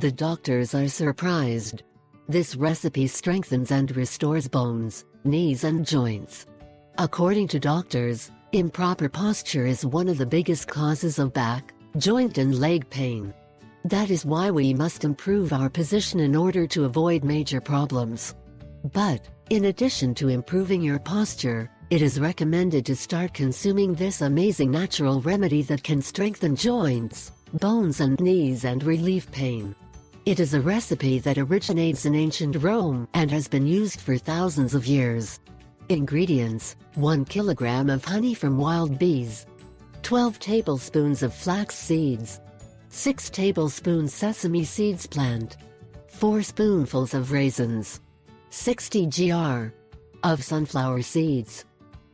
The doctors are surprised. This recipe strengthens and restores bones, knees and joints. According to doctors, improper posture is one of the biggest causes of back, joint and leg pain. That is why we must improve our position in order to avoid major problems. But, in addition to improving your posture, it is recommended to start consuming this amazing natural remedy that can strengthen joints, bones and knees and relieve pain. It is a recipe that originates in ancient Rome and has been used for thousands of years. Ingredients: 1 kilogram of honey from wild bees, 12 tablespoons of flax seeds, 6 tablespoons sesame seeds plant, 4 spoonfuls of raisins, 60 gr. of sunflower seeds,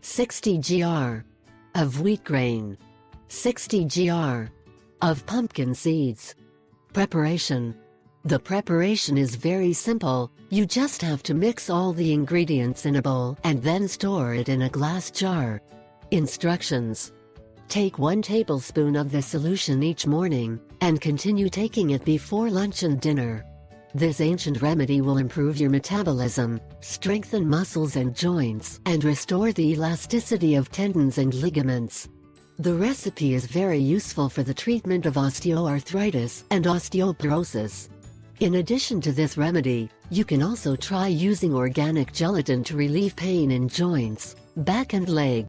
60 gr. of wheat grain, 60 gr. of pumpkin seeds. Preparation. The preparation is very simple. You just have to mix all the ingredients in a bowl and then store it in a glass jar. Instructions. Take 1 tablespoon of the solution each morning, and continue taking it before lunch and dinner. This ancient remedy will improve your metabolism, strengthen muscles and joints, and restore the elasticity of tendons and ligaments. The recipe is very useful for the treatment of osteoarthritis and osteoporosis. In addition to this remedy, you can also try using organic gelatin to relieve pain in joints, back and leg.